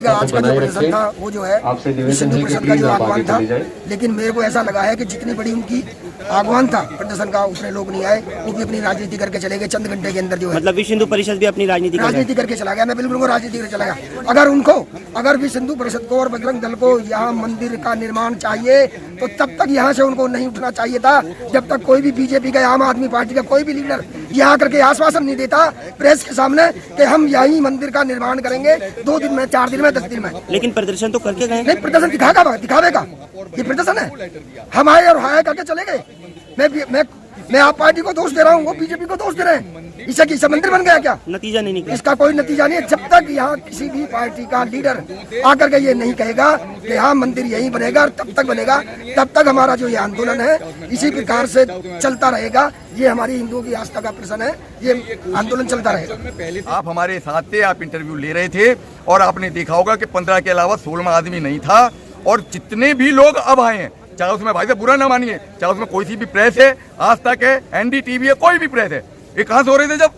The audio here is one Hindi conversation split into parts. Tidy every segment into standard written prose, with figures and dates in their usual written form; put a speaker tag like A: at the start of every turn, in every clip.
A: आज का जो प्रदर्शन था वो जो है हिंदू परिषद का जो आह्वान था, लेकिन मेरे को ऐसा लगा है कि जितनी बड़ी उनकी आह्वान था प्रदर्शन का उसमें लोग नहीं आए, वो भी अपनी राजनीति करके चले गए चंद घंटे के अंदर जो है।
B: मतलब विश्व हिंदू परिषद भी अपनी राजनीति
A: करके चला गया। मैं बिल्कुल उनको राजनीति करके चला गया। अगर विश्व हिंदू परिषद को और बजरंग दल को यहाँ मंदिर का निर्माण चाहिए तो तब तक यहाँ से उनको नहीं उठना चाहिए था, जब तक कोई भी बीजेपी का आम आदमी पार्टी का कोई भी लीडर यहाँ करके आश्वासन नहीं देता प्रेस के सामने कि हम यही मंदिर का निर्माण करेंगे 2 दिन में, 4 दिन में, 10 दिन में।
B: लेकिन प्रदर्शन तो करके गए।
A: नहीं, प्रदर्शन दिखावेगा, ये प्रदर्शन है। हम आए और हाय करके चले गए। मैं आप पार्टी को दोष दे रहा हूँ, वो बीजेपी को दोष दे रहे हैं। इससे मंदिर बन गया क्या?
B: नतीजा नहीं निकला।
A: इसका कोई नतीजा नहीं है जब तक यहाँ किसी भी पार्टी का लीडर आकर के ये नहीं कहेगा कि हाँ मंदिर यहीं बनेगा, और तब तक बनेगा, तब तक हमारा जो ये आंदोलन है इसी प्रकार से चलता रहेगा। ये हमारी हिंदुओं की आस्था का प्रश्न है, ये आंदोलन चलता रहेगा।
C: आप हमारे साथ थे, आप इंटरव्यू ले रहे थे और आपने देखा होगा कि 15 के अलावा 16 आदमी नहीं था, और जितने भी लोग अब आए हैं, चाहे उसमें भाई साहब बुरा ना मानिए, चाहे उसमें कोई सी भी प्रेस है, आज तक है, एनडीटीवी है, कोई भी प्रेस है, ये कहाँ से हो रहे थे? जब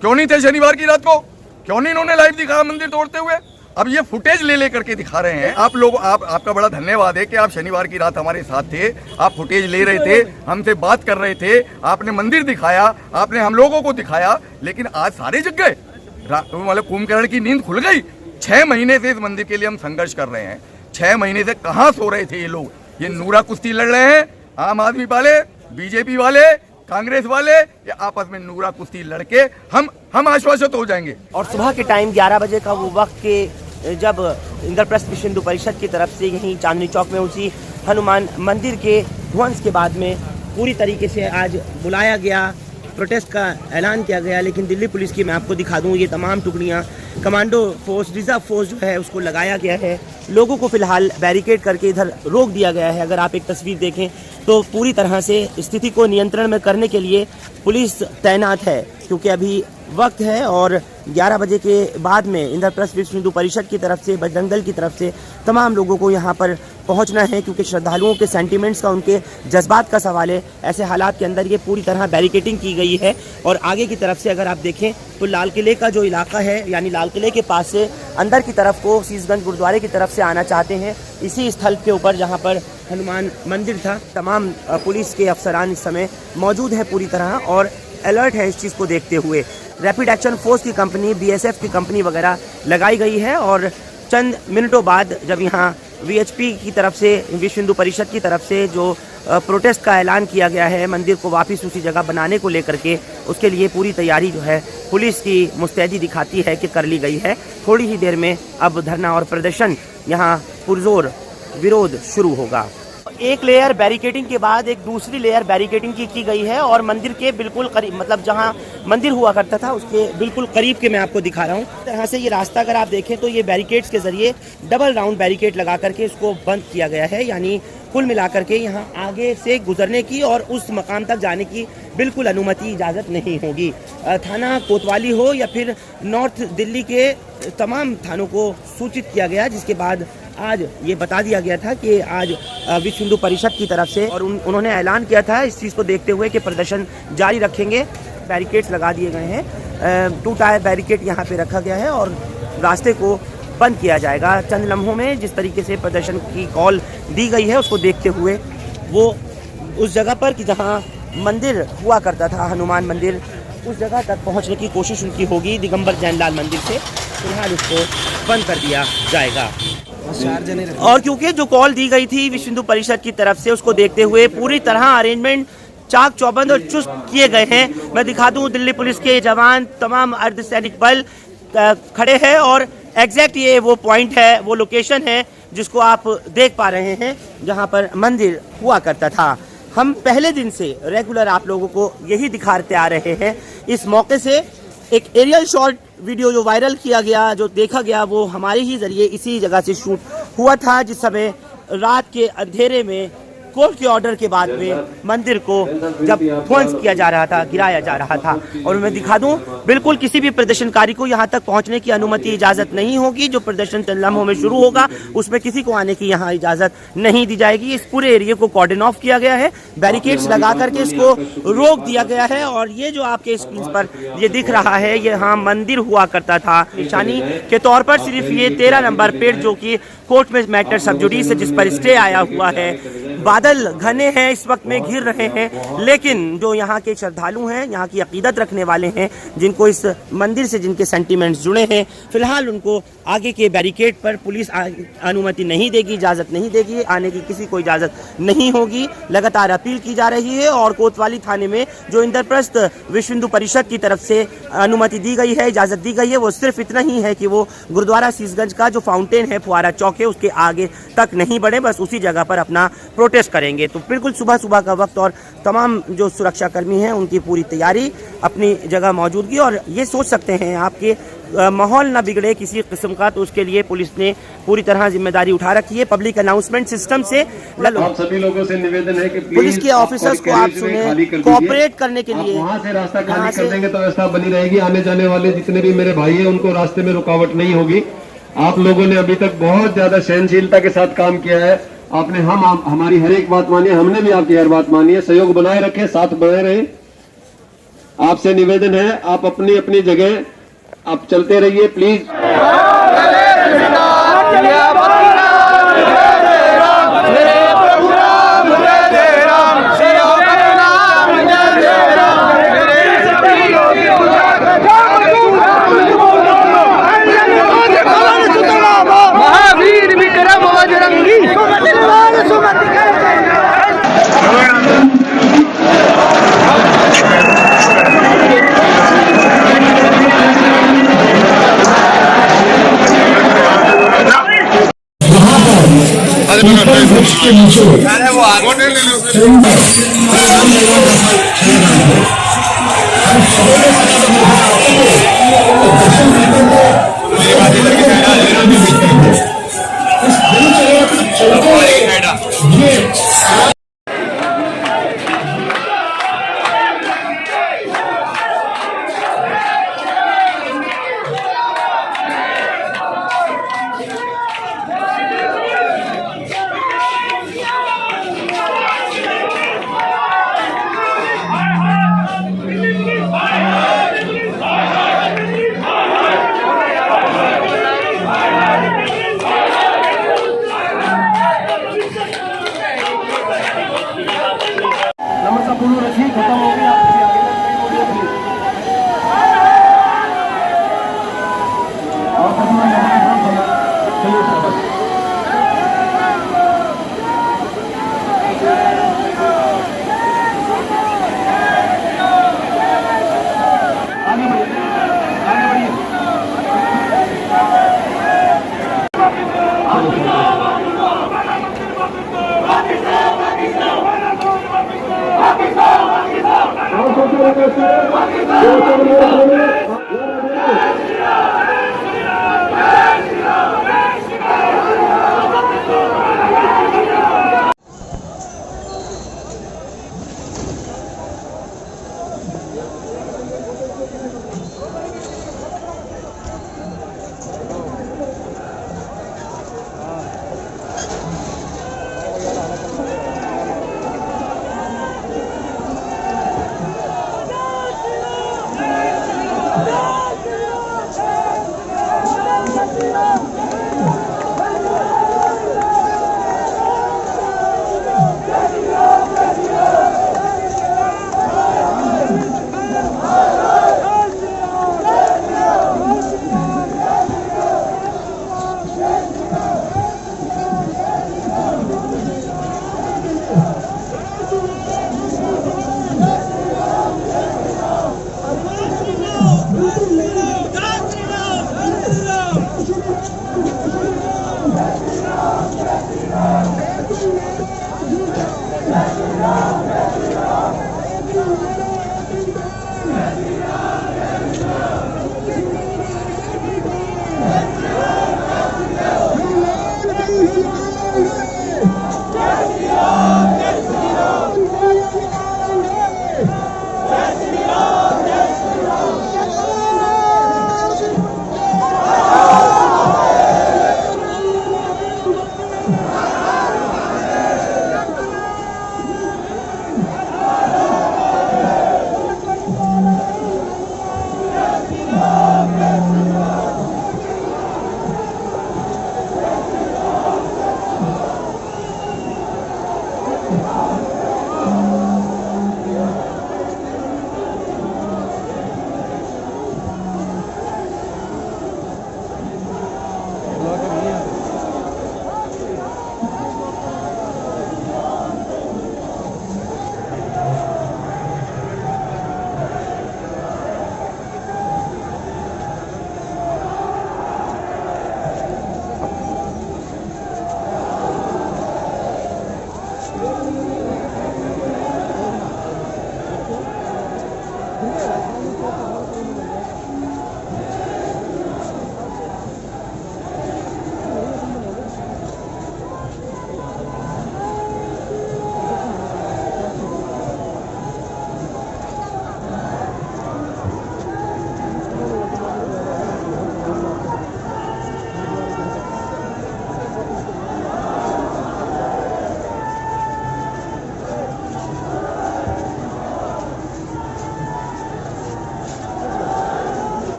C: क्यों नहीं थे शनिवार की रात को? क्यों नहीं इन्होंने लाइव दिखाया मंदिर तोड़ते हुए? अब ये फुटेज ले करके दिखा रहे हैं। आप लोग आपका बड़ा धन्यवाद है कि आप शनिवार की रात हमारे साथ थे, आप फुटेज ले रहे थे, हमसे बात कर रहे थे, आपने मंदिर दिखाया, आपने हम लोगों को दिखाया, लेकिन आज सारे जग गए। मतलब कुंभकर्ण की नींद खुल गई। 6 महीने से इस मंदिर के लिए हम संघर्ष कर रहे हैं। 6 महीने से कहाँ सो रहे थे ये लोग? ये नूरा कुश्ती लड़ रहे हैं, आम आदमी वाले, बीजेपी वाले, कांग्रेस वाले, ये आपस में नूरा कुश्ती लड़के हम आश्वासित हो जाएंगे।
B: और सुबह के टाइम 11 बजे का वो वक्त के जब इंद्रप्रस्थ विश्व हिंदू परिषद की तरफ से यहीं चांदनी चौक में उसी हनुमान मंदिर के ध्वंस के बाद में पूरी तरीके से आज बुलाया गया, प्रोटेस्ट का ऐलान किया गया। लेकिन दिल्ली पुलिस की मैं आपको दिखा दूं, ये तमाम टुकड़ियां, कमांडो फोर्स, रिजर्व फोर्स जो है उसको लगाया गया है। लोगों को फिलहाल बैरिकेड करके इधर रोक दिया गया है। अगर आप एक तस्वीर देखें तो पूरी तरह से स्थिति को नियंत्रण में करने के लिए पुलिस तैनात है, क्योंकि अभी वक्त है और 11 बजे के बाद में इंद्रप्रस्थ विश्व हिंदू परिषद की तरफ से, बजरंग दल की तरफ से तमाम लोगों को यहाँ पर पहुँचना है, क्योंकि श्रद्धालुओं के सेंटिमेंट्स का, उनके जज्बात का सवाल है। ऐसे हालात के अंदर ये पूरी तरह बैरिकेडिंग की गई है। और आगे की तरफ से अगर आप देखें तो लाल किले का जो इलाका है, यानी लाल किले के पास से अंदर की तरफ को शीशगंज गुरुद्वारे की तरफ से आना चाहते हैं, इसी स्थल के ऊपर जहाँ पर हनुमान मंदिर था, तमाम पुलिस के अफसरान इस समय मौजूद है पूरी तरह और अलर्ट है इस चीज़ को देखते हुए। रैपिड एक्शन फोर्स की कंपनी, बीएसएफ की कंपनी वगैरह लगाई गई है। और चंद मिनटों बाद जब यहाँ वीएचपी की तरफ से, विश्व हिंदू परिषद की तरफ से जो प्रोटेस्ट का ऐलान किया गया है मंदिर को वापस उसी जगह बनाने को लेकर के, उसके लिए पूरी तैयारी जो है पुलिस की मुस्तैदी दिखाती है कि कर ली गई है। थोड़ी ही देर में अब धरना और प्रदर्शन यहाँ पुरजोर विरोध शुरू होगा। एक लेयर बैरिकेडिंग के बाद एक दूसरी लेयर बैरिकेडिंग की गई है और मंदिर के बिल्कुल करीब, मतलब जहां मंदिर हुआ करता था उसके बिल्कुल करीब के मैं आपको दिखा रहा हूं। इस तरह से ये रास्ता अगर आप देखें तो ये बैरिकेड्स के जरिए डबल राउंड बैरिकेड लगा करके इसको बंद किया गया है, यानी कुल मिलाकर के यहाँ आगे से गुजरने की और उस मकाम तक जाने की बिल्कुल अनुमति, इजाज़त नहीं होगी। थाना कोतवाली हो या फिर नॉर्थ दिल्ली के तमाम थानों को सूचित किया गया, जिसके बाद आज ये बता दिया गया था कि आज विश्व हिंदू परिषद की तरफ से, और उन्होंने ऐलान किया था इस चीज़ को देखते हुए कि प्रदर्शन जारी रखेंगे। बैरिकेड्स लगा दिए गए हैं, 2 टायर बैरिकेड यहाँ पे रखा गया है और रास्ते को बंद किया जाएगा चंद लम्हों में। जिस तरीके से प्रदर्शन की कॉल दी गई है उसको देखते हुए वो उस जगह पर कि जहाँ मंदिर हुआ करता था, हनुमान मंदिर, उस जगह तक पहुँचने की कोशिश उनकी होगी दिगंबर जैनलाल मंदिर से। फिलहाल उसको बंद कर दिया जाएगा। और क्योंकि जो कॉल दी गई थी विश्व हिंदू परिषद की तरफ से, उसको देखते हुए पूरी तरह अरेंजमेंट चाक चौबंद और चुस्त किए गए हैं। मैं दिखा दूं, दिल्ली पुलिस के जवान, तमाम अर्धसैनिक बल खड़े हैं और एग्जैक्ट ये वो पॉइंट है, वो लोकेशन है जिसको आप देख पा रहे हैं जहां पर मंदिर हुआ करता था। हम पहले दिन से रेगुलर आप लोगों को यही दिखाते आ रहे हैं। इस मौके से एक एरियल शॉट वीडियो जो वायरल किया गया, जो देखा गया, वो हमारे ही जरिए इसी जगह से शूट हुआ था, जिस समय रात के अंधेरे में कोर्ट के ऑर्डर के बाद में मंदिर को जब ध्वंस किया जा रहा था, गिराया जा रहा था। और मैं दिखा दूं, बिल्कुल किसी भी प्रदर्शनकारी को यहाँ तक पहुँचने की अनुमति इजाजत नहीं होगी। जो प्रदर्शन चंद लम्हों में शुरू होगा उसमें किसी को आने की यहाँ इजाजत नहीं दी जाएगी। इस पूरे एरिया को कॉर्डन ऑफ किया गया है, बैरिकेड्स लगा करके इसको रोक दिया गया है। और ये जो आपके स्क्रीन पर ये दिख रहा है, ये यहाँ मंदिर हुआ करता था। निशानी के तौर पर सिर्फ ये 13 नंबर पेड़ जो कि कोर्ट में मैटर सब जुडिस है, जिस पर स्टे आया हुआ है। बादल घने हैं, इस वक्त में घिर रहे हैं, लेकिन जो यहाँ के श्रद्धालु हैं, यहाँ की अकीदत रखने वाले हैं, जिनको इस मंदिर से जिनके सेंटीमेंट्स जुड़े हैं, फिलहाल उनको आगे के बैरिकेड पर पुलिस अनुमति नहीं देगी, इजाज़त नहीं देगी, आने की किसी को इजाज़त नहीं होगी। लगातार अपील की जा रही है और कोतवाली थाने में जो इंद्रप्रस्थ विश्व हिंदू परिषद की तरफ से अनुमति दी गई है, इजाज़त दी गई है, वो सिर्फ इतना ही है कि वो गुरुद्वारा शीशगंज का जो फाउंटेन है, फुआरा चौक है, उसके आगे तक नहीं बढ़े, बस उसी जगह पर अपना प्रोटेस्ट करेंगे। तो बिल्कुल सुबह सुबह का वक्त और तमाम जो सुरक्षा कर्मी हैं उनकी पूरी तैयारी, अपनी जगह मौजूदगी। और ये सोच सकते हैं आपके माहौल ना बिगड़े किसी किस्म का, तो उसके लिए पुलिस ने पूरी तरह जिम्मेदारी उठा रखी है। पब्लिक अनाउंसमेंट सिस्टम से
D: आप सभी लोगों से निवेदन है कि
B: पुलिस के ऑफिसर्स को आप सुने, कोऑपरेट करने के लिए
D: वहाँ से रास्ता खाली कर देंगे तो व्यवस्था बनी रहेगी। आने जाने वाले जितने भी मेरे भाई हैं उनको रास्ते में रुकावट नहीं होगी। आप लोगों ने अभी तक बहुत ज्यादा सहनशीलता के साथ काम किया है। आपने हमारी हर एक बात मानी है, हमने भी आपकी हर बात मानी है। सहयोग बनाए रखें, साथ बने रहे। आपसे निवेदन है, आप अपनी अपनी जगह आप चलते रहिए प्लीज।
E: महावीर विक्रम बजरंगी
F: के नीचे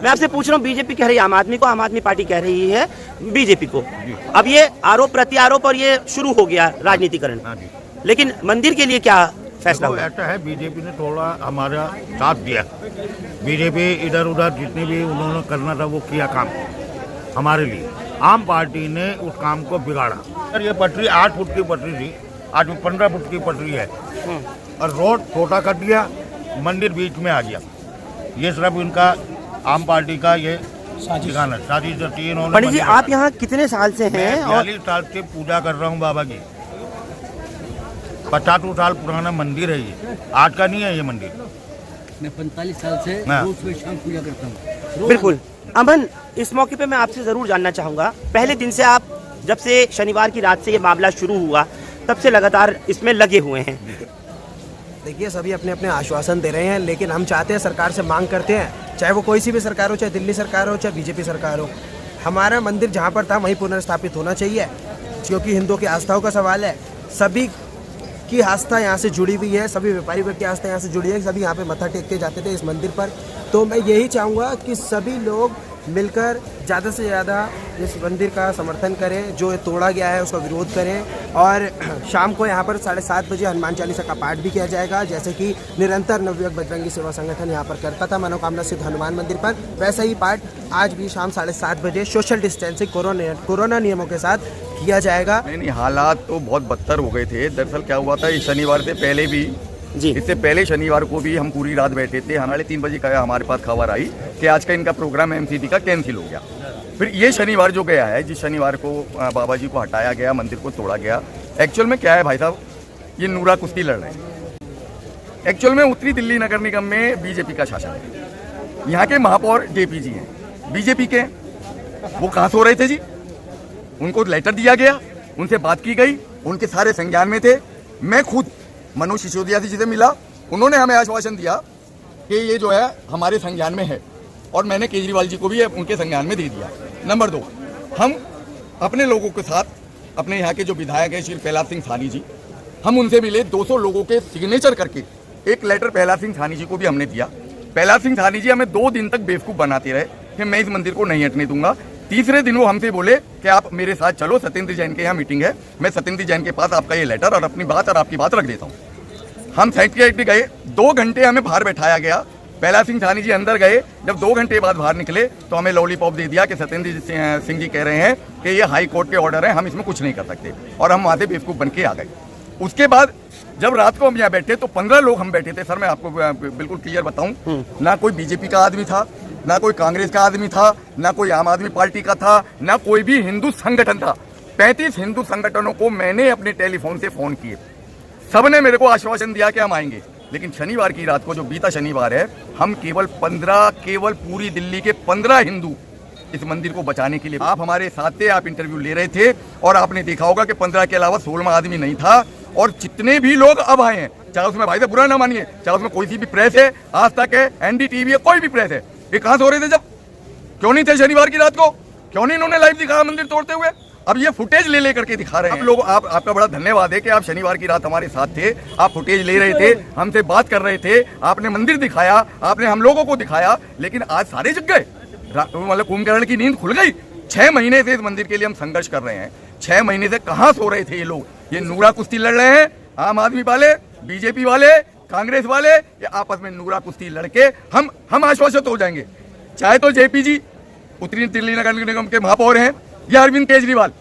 B: मैं आपसे पूछ रहा हूँ, बीजेपी कह रही है आम आदमी को, आम आदमी पार्टी कह रही है बीजेपी को। अब ये आरोप प्रत्यारोप और ये शुरू हो गया राजनीतिकरण, लेकिन मंदिर के लिए क्या फैसला हुआ?
F: ऐसा है, बीजेपी ने थोड़ा हमारा साथ दिया। बीजेपी इधर उधर जितने भी उन्होंने करना था वो किया काम हमारे लिए। आम पार्टी ने उस काम को बिगाड़ा। और ये पटरी 8 फुट की पटरी थी, आज 15 फुट की पटरी है, और रोड छोटा कर दिया, मंदिर बीच में आ गया। ये सिर्फ इनका आम पार्टी का ये साजिश थी इन्होंने।
B: पंडित जी, आप यहाँ कितने साल से हैं? और
F: 42 साल से पूजा कर रहा हूँ बाबा की। 50 साल पुराना मंदिर है ये, आज का नहीं है ये मंदिर।
G: मैं 45 साल से रोज सुबह शाम पूजा करता हूँ।
B: बिल्कुल। अमन, इस मौके पे मैं आपसे जरूर जानना चाहूंगा, पहले दिन से आप, जब से शनिवार की रात से ये मामला शुरू हुआ, तब से लगातार इसमें लगे हुए हैं।
H: देखिए, सभी अपने अपने आश्वासन दे रहे हैं, लेकिन हम चाहते हैं, सरकार से मांग करते हैं, चाहे वो कोई सी भी सरकार हो, चाहे दिल्ली सरकार हो, चाहे बीजेपी सरकार हो, हमारा मंदिर जहाँ पर था वहीं पुनर्स्थापित होना चाहिए, क्योंकि हिंदुओं की आस्थाओं का सवाल है। सभी की आस्था यहाँ से जुड़ी हुई है, सभी व्यापारी वर्ग की आस्था यहाँ से जुड़ी है, सभी यहाँ पे मत्था टेकते जाते थे इस मंदिर पर। तो मैं यही चाहूँगा कि सभी लोग मिलकर ज़्यादा से ज़्यादा इस मंदिर का समर्थन करें, जो तोड़ा गया है उसका विरोध करें। और शाम को यहाँ पर 7:30 बजे हनुमान चालीसा का पाठ भी किया जाएगा, जैसे कि निरंतर नवयुवक बजरंगी सेवा संगठन यहाँ पर करता था मनोकामना सिद्ध हनुमान मंदिर पर, वैसा ही पाठ आज भी शाम 7:30 बजे सोशल डिस्टेंसिंग कोरोना नियमों के साथ किया जाएगा।
C: नहीं, हालात तो बहुत बदतर हो गए थे। दरअसल क्या हुआ था, इस शनिवार से पहले भी
B: जी,
C: इससे पहले शनिवार को भी हम पूरी रात बैठे थे। हमारे 3 बजे का हमारे पास खबर आई कि आज का इनका प्रोग्राम एमसीडी का कैंसिल हो गया। फिर ये शनिवार जो गया है, जिस शनिवार को बाबा जी को हटाया गया, मंदिर को तोड़ा गया, एक्चुअल में क्या है भाई साहब, ये नूरा कुश्ती लड़ रहे हैं। एक्चुअल में उत्तरी दिल्ली नगर निगम में बीजेपी का शासन है। यहाँ के महापौर जेपी जी हैं बीजेपी के। वो कहाँ सो रहे थे जी? उनको लेटर दिया गया, उनसे बात की गई, उनके सारे संज्ञान में थे। मैं खुद मनोज सिसोदिया जी से मिला, उन्होंने हमें आश्वासन दिया कि ये जो है हमारे संज्ञान में है, और मैंने केजरीवाल जी को भी उनके संज्ञान में दे दिया। नंबर 2, हम अपने लोगों के साथ, अपने यहाँ के जो विधायक हैं श्री प्रहलाद सिंह सानी जी, हम उनसे मिले। 200 लोगों के सिग्नेचर करके एक लेटर प्रहलाद सिंह सानी जी को भी हमने दिया। प्रहलाद सिंह सानी जी हमें 2 दिन तक बेवकूफ़ बनाते रहे कि मैं इस मंदिर को नहीं हटने दूंगा। तीसरे दिन वो हमसे बोले कि आप मेरे साथ चलो, सत्येंद्र जैन के यहाँ मीटिंग है, मैं सत्येंद्र जैन के पास आपका ये लेटर और अपनी बात और आपकी बात रख देता हूँ। हम सेक्रेटरी गए, 2 घंटे हमें बाहर बैठाया गया। प्रहलाद सिंह सानी जी अंदर गए, जब 2 घंटे बाद बाहर निकले तो हमें लॉलीपॉप दे दिया कि सत्येंद्र सिंह जी कह रहे हैं कि ये हाई कोर्ट के ऑर्डर है, हम इसमें कुछ नहीं कर सकते, और हम वहाँ से बेवकूफ़ बन के आ गए। उसके बाद जब रात को हम यहाँ बैठे तो 15 लोग हम बैठे थे। सर मैं आपको बिल्कुल क्लियर बताऊँ, ना कोई बीजेपी का आदमी था, ना कोई कांग्रेस का आदमी था, ना कोई आम आदमी पार्टी का था, ना कोई भी हिंदू संगठन था। 35 हिंदू संगठनों को मैंने अपने टेलीफोन से फ़ोन किए, सबने मेरे को आश्वासन दिया कि हम आएंगे। लेकिन शनिवार की रात को, जो बीता शनिवार है, हम केवल पूरी दिल्ली के 15 हिंदू इस मंदिर को बचाने के लिए, आप हमारे साथ थे, आप इंटरव्यू ले रहे थे, और आपने देखा होगा कि 15 के अलावा 16वां आदमी नहीं था। और जितने भी लोग अब आए हैं, चाहे उसमें भाई साहब बुरा ना मानिए, चाहे उसमें कोई सी भी प्रेस है, आज तक है, एनडीटीवी है, कोई भी प्रेस है, ये कहाँ सो रहे थे जब? क्यों नहीं थे शनिवार की रात को? क्यों नहीं इन्होंने लाइव दिखाया मंदिर तोड़ते हुए? अब ये फुटेज ले करके दिखा रहे हैं। आप लोग, आपका बड़ा धन्यवाद है कि आप शनिवार की रात हमारे साथ थे, आप फुटेज ले रहे थे, हमसे बात कर रहे थे, आपने मंदिर दिखाया, आपने हम लोगों को दिखाया। लेकिन आज सारे जग गए, मतलब कुंभकर्ण की नींद खुल गई। 6 महीने से इस मंदिर के लिए हम संघर्ष कर रहे हैं। 6 महीने से कहाँ सो रहे थे ये लोग? ये नूरा कुश्ती लड़ रहे हैं, आम आदमी वाले, बीजेपी वाले, कांग्रेस वाले, ये आपस में नूरा कुश्ती लड़के हम आश्वासित हो जाएंगे। चाहे तो जेपी जी उत्तरी दिल्ली नगर निगम के महापौर हैं, या अरविंद केजरीवाल,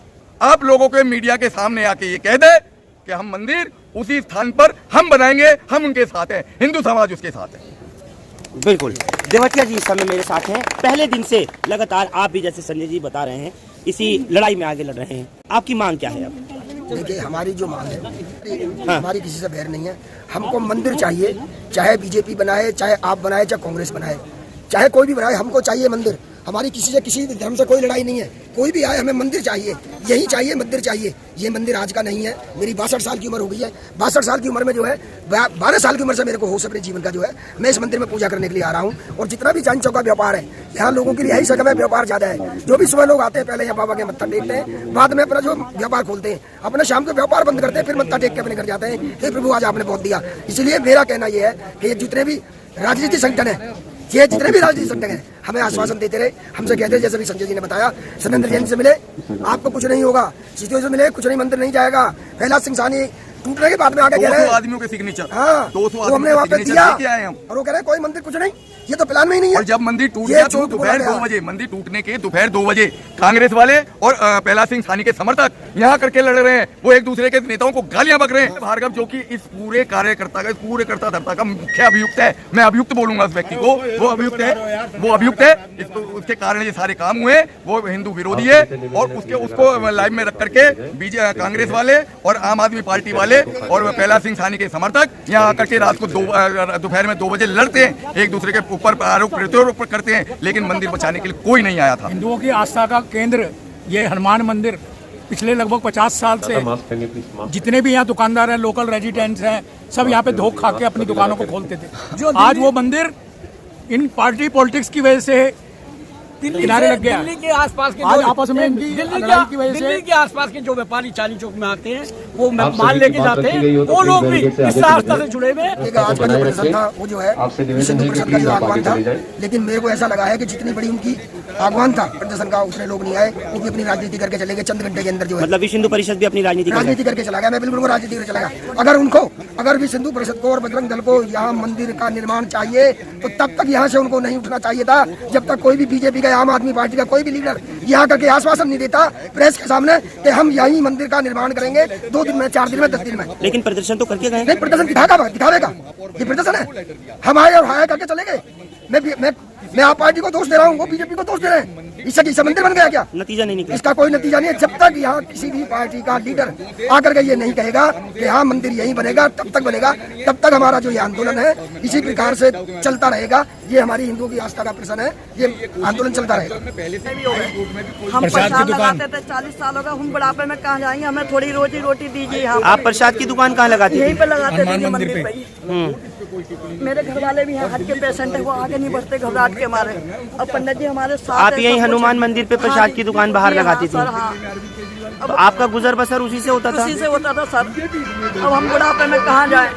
C: आप लोगों के मीडिया के सामने आके ये कह दे कि हम मंदिर उसी स्थान पर हम बनाएंगे, हम उनके साथ हैं, हिंदू समाज उसके साथ है।
B: बिल्कुल। देवटिया जी इस समय मेरे साथ हैं, पहले दिन से लगातार आप भी, जैसे संजय जी बता रहे हैं, इसी लड़ाई में आगे लड़ रहे हैं। आपकी मांग क्या है अब?
A: देखिए, हमारी जो मांग है, हमारी किसी से बैर नहीं है। हमको मंदिर चाहिए, चाहे बीजेपी बनाए, चाहे आप बनाए, चाहे कांग्रेस बनाए, चाहे कोई भी बनाए, हमको चाहिए मंदिर। हमारी किसी से, किसी धर्म से कोई लड़ाई नहीं है। कोई भी आए, हमें मंदिर चाहिए, यही चाहिए, मंदिर चाहिए। ये मंदिर आज का नहीं है। मेरी 62 साल की उम्र हो गई है। 62 साल की उम्र में जो है, 12 साल की उम्र से मेरे को होश अपने जीवन का जो है, मैं इस मंदिर में पूजा करने के लिए आ रहा हूँ। और जितना भी चांद चौका व्यापार है, यहाँ लोगों के लिए यही जगह में व्यापार ज़्यादा है। जो भी सुबह लोग आते हैं, पहले यहाँ बाबा के मत्था टेकते हैं, बाद में अपना जो व्यापार खोलते हैं, अपना शाम को व्यापार बंद करते हैं, फिर मत्था टेक के अपने घर जाते हैं। हे प्रभु, आज आपने बहुत दिया। इसलिए मेरा कहना यह है कि जितने भी राजनीतिक संगठन है, ये जितने भी राजनीतिक संगठन हैं, हमें आश्वासन देते रहे, हमसे कहते रहे, जैसे भी संजय जी ने बताया, सत्येंद्र जैन से मिले आपको कुछ नहीं होगा, सीतों से मिले कुछ नहीं, मंदिर नहीं जाएगा। कैलाश सिंह सानी टूटने के बाद में आगे कह रहे हैं
C: 200 आदमियों के सिग्नेचर,
A: हाँ,
C: 200
A: वो हमने वहाँ पे दिया
C: आए हम,
A: और वो कह रहे हैं कोई मंदिर कुछ नहीं, ये तो प्लान में ही नहीं है।
C: और जब मंदिर टूट गया तो दोपहर 2 बजे, मंदिर टूटने के दोपहर 2 बजे कांग्रेस वाले और कैलाश सिंह सानी के समर्थक यहाँ करके लड़ रहे हैं, वो एक दूसरे के नेताओं को गालियां बक रहे हैं। भार्गव जो कि इस पूरे कार्यकर्ता का, इस पूरे कर्ता धर्ता का मुख्य अभियुक्त है, मैं अभियुक्त बोलूंगा उस व्यक्ति को, वो अभियुक्त है, उसके कारण ये सारे काम हुए। वो हिंदू विरोधी है और उसको लाइव में रख करके कांग्रेस वाले और आम आदमी पार्टी वाले और कैलाश सिंह सानी के समर्थक यहाँ आकर के रात को दोपहर में 2 बजे लड़ते हैं, एक दूसरे के ऊपर आरोप प्रत्यारोप करते हैं, लेकिन मंदिर बचाने के लिए कोई नहीं आया था।
I: हिंदुओं की आस्था का केंद्र ये हनुमान मंदिर पिछले लगभग 50 साल से जितने भी यहाँ दुकानदार हैं, लोकल रेजिडेंट्स हैं, सब यहाँ पे धोख खा के अपनी दुकानों को खोलते थे। आज वो मंदिर इन पार्टी पॉलिटिक्स की वजह से किनारे लग गया।
G: दिल्ली के आसपास के
I: आज आपस में इनकी लड़ाई की वजह से
G: दिल्ली के आसपास के जो व्यापारी चांदनी चौक में आते हैं, वो माल लेके जाते हैं, वो लोग भी इस आस्था से जुड़े हुए हैं।
A: आज का जो प्रदर्शन था वो जो है सिंधु परिषद का जो आह्वान था, लेकिन मेरे को ऐसा लगा है कि जितनी बड़ी उनकी आह्वान था प्रदर्शन का, उसमें लोग नहीं आए, वो भी अपनी राजनीति करके चले गए। चंद घंटे के अंदर जो है
B: मतलब विश्व हिंदू परिषद भी अपनी राजनीति
A: करके चला गया। मैं बिल्कुल राजनीति करके चला गया। अगर भी सिंधु परिषद को और बजरंग दल को यहाँ मंदिर का निर्माण चाहिए, तो तब तक यहाँ से उनको नहीं उठना चाहिए था, जब तक कोई भी बीजेपी का, आम आदमी पार्टी का कोई भी लीडर यहाँ करके आश्वासन नहीं देता प्रेस के सामने कि हम यही मंदिर का निर्माण करेंगे 2 दिन में, 4 दिन में, 10 दिन में।
B: लेकिन प्रदर्शन तो करके गए।
A: नहीं, प्रदर्शन दिखावेगा, ये प्रदर्शन है, हम आए और हाया करके चले गए। मैं आप पार्टी को दोष दे रहा हूँ, वो बीजेपी को दोष दे रहे हैं। इससे मंदिर बन गया क्या?
B: नतीजा नहीं निकला,
A: इसका कोई नतीजा नहीं है। जब तक यहाँ किसी भी पार्टी का लीडर आकर के ये नहीं कहेगा कि हाँ मंदिर यहीं बनेगा, तब तक बनेगा, तब तक हमारा जो ये आंदोलन है इसी प्रकार से चलता रहेगा। ये हमारी हिंदुओं की आस्था का प्रश्न है, ये आंदोलन चलता रहेगा।
J: हम प्रसाद लगाते थे 40 सालों का, हम बुढ़ापे में कहाँ जाएंगे, हमें थोड़ी रोजी रोटी दीजिए।
B: आप प्रसाद की दुकान कहाँ लगाते थे?
J: यहीं पे लगाते थे, मंदिर पे। मेरे घर वाले भी यहाँ हार्ट के पेशेंट है, वो आगे नहीं बढ़ते घबराहट के मारे। और पंडित जी हमारे साथ।
B: आप यही हनुमान मंदिर पे प्रसाद की दुकान बाहर लगाती थी?
J: हाँ।
B: तो आपका गुजर बसर उसी से होता था?
J: उसी से होता था सर। अब हम बुढ़ापे में कहाँ जाए?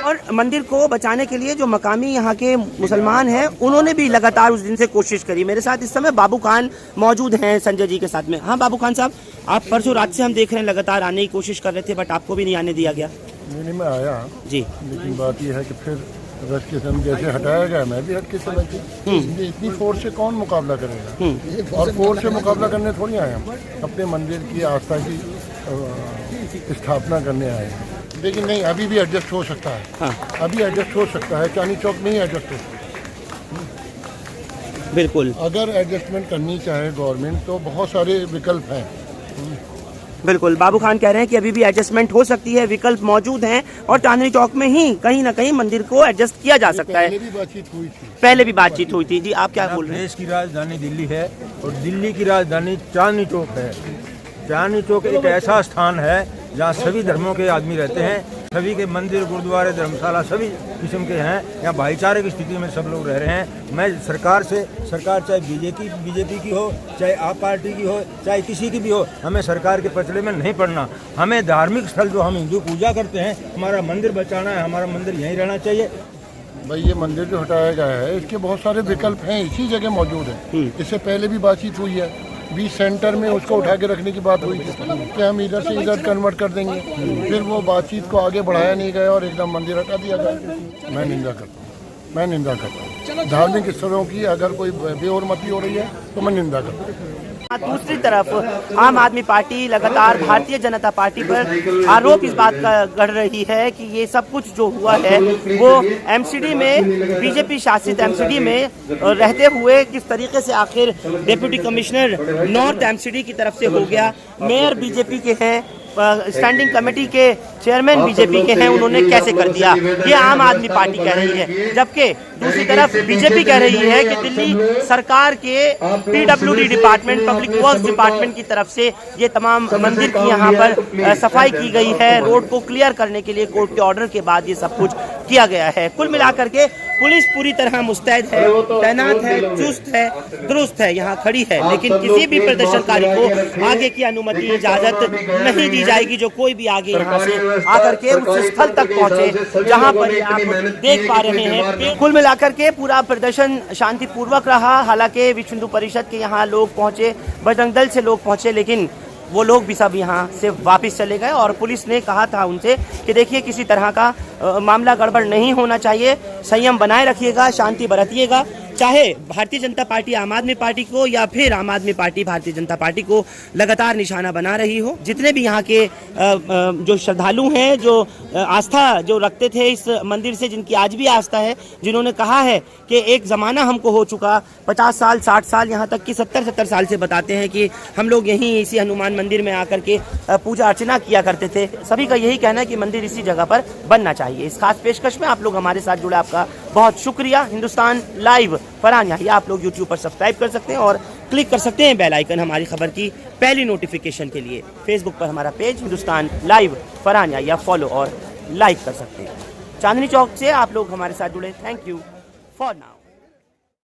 B: और मंदिर को बचाने के लिए जो मकामी यहाँ के मुसलमान हैं, उन्होंने भी लगातार उस दिन से कोशिश करी। मेरे साथ इस समय बाबू खान मौजूद हैं संजय जी के साथ में। हाँ बाबू खान साहब, आप परसों रात से हम देख रहे हैं लगातार आने की कोशिश कर रहे थे, बट आपको भी नहीं आने दिया गया।
K: नहीं, मैं आया
B: जी,
K: लेकिन बात यह है कि फिर रश के समय जैसे हटाया गया, मैं भी हट के चला गया। इतनी फोर्स से कौन मुकाबला करेगा? और फोर्स से मुकाबला करने थोड़ी आए हम, अपने मंदिर की आस्था की स्थापना करने आए हैं। लेकिन नहीं, अभी भी एडजस्ट हो सकता है।
B: हाँ।
K: अभी एडजस्ट हो सकता है, चांदनी चौक नहीं एडजस्ट हो सकता।
B: बिल्कुल,
K: अगर एडजस्टमेंट करनी चाहे गवर्नमेंट तो बहुत सारे विकल्प हैं।
B: बिल्कुल बाबू खान कह रहे हैं कि अभी भी एडजस्टमेंट हो सकती है, विकल्प मौजूद हैं और चांदनी चौक में ही कहीं ना कहीं मंदिर को एडजस्ट किया जा सकता है।
K: पहले भी बातचीत हुई थी।
B: पहले भी बातचीत हुई थी। जी आप क्या बोल रहे हैं?
L: देश की राजधानी दिल्ली है और दिल्ली की राजधानी चांदनी चौक है। चांदनी चौक एक ऐसा स्थान है जहाँ सभी धर्मों के आदमी रहते हैं, सभी के मंदिर, गुरुद्वारे, धर्मशाला सभी किस्म के हैं। यहाँ भाईचारे की स्थिति में सब लोग रह रहे हैं। मैं सरकार चाहे बीजेपी की हो, चाहे आप पार्टी की हो, चाहे किसी की भी हो, हमें सरकार के पचड़े में नहीं पड़ना। हमें धार्मिक स्थल जो हम हिंदू पूजा करते हैं, हमारा मंदिर बचाना है, हमारा मंदिर यहीं रहना चाहिए।
K: भाई ये मंदिर जो हटाया गया है, इसके बहुत सारे विकल्प हैं, इसी जगह मौजूद है। इससे पहले भी बातचीत हुई है, बीच सेंटर में उसको उठा के रखने की बात हुई थी कि हम इधर से इधर कन्वर्ट कर देंगे। फिर वो बातचीत को आगे बढ़ाया नहीं गया और एकदम मंदिर हटा दिया गया। मैं निंदा करता हूँ धार्मिक स्थलों की। अगर कोई बेहरमती हो रही है तो मैं निंदा करता हूँ।
B: दूसरी तरफ आम आदमी पार्टी लगातार भारतीय जनता पार्टी पर आरोप इस बात का गढ़ रही है कि ये सब कुछ जो हुआ है वो एमसीडी में, बीजेपी शासित एमसीडी में रहते हुए किस तरीके से आखिर डिप्टी कमिश्नर नॉर्थ एमसीडी की तरफ से हो गया, मेयर बीजेपी के हैं, स्टैंडिंग कमेटी के चेयरमैन बीजेपी के हैं, उन्होंने कैसे कर दिया, ये आम आदमी पार्टी कह रही है। जबकि दूसरी तरफ बीजेपी कह रही है कि दिल्ली सरकार के PWD department, public works department की तरफ से ये तमाम मंदिर की यहाँ पर सफाई की गई है, रोड को क्लियर करने के लिए कोर्ट के ऑर्डर के बाद ये सब कुछ किया गया है। कुल मिलाकर के पुलिस पूरी तरह मुस्तैद है, तैनात है, चुस्त है, दुरुस्त है, यहाँ खड़ी है, लेकिन किसी भी प्रदर्शनकारी को आगे की अनुमति इजाजत नहीं दी जाएगी जो कोई भी आगे यहाँ से आकर के उस स्थल तक पहुंचे जहाँ पर आप देख पा रहे हैं। कुल मिलाकर के पूरा प्रदर्शन शांतिपूर्वक रहा। हालांकि विश्व हिंदू परिषद के यहाँ लोग पहुंचे, बजरंग दल से लोग पहुंचे, लेकिन वो लोग भी सब यहाँ से वापस चले गए और पुलिस ने कहा था उनसे कि देखिए किसी तरह का मामला गड़बड़ नहीं होना चाहिए, संयम बनाए रखिएगा, शांति बरतिएगा, चाहे भारतीय जनता पार्टी आम आदमी पार्टी को या फिर आम आदमी पार्टी भारतीय जनता पार्टी को लगातार निशाना बना रही हो। जितने भी यहाँ के जो श्रद्धालु हैं, जो आस्था जो रखते थे इस मंदिर से, जिनकी आज भी आस्था है, जिन्होंने कहा है कि एक ज़माना हमको हो चुका 50 साल 60 साल यहाँ तक कि 70 साल से बताते हैं कि हम लोग यहीं इसी हनुमान मंदिर में आकर के पूजा अर्चना किया करते थे। सभी का यही कहना है कि मंदिर इसी जगह पर बनना चाहिए। इस खास पेशकश में आप लोग हमारे साथ जुड़े, आपका बहुत शुक्रिया। हिंदुस्तान लाइव फरहान याहिया आप लोग यूट्यूब पर सब्सक्राइब कर सकते हैं और क्लिक कर सकते हैं बेल आइकन हमारी खबर की पहली नोटिफिकेशन के लिए। फेसबुक पर हमारा page Hindustan live Farhan Yahiya follow और लाइक कर सकते हैं। चांदनी चौक से आप लोग हमारे साथ जुड़े। Thank you for now.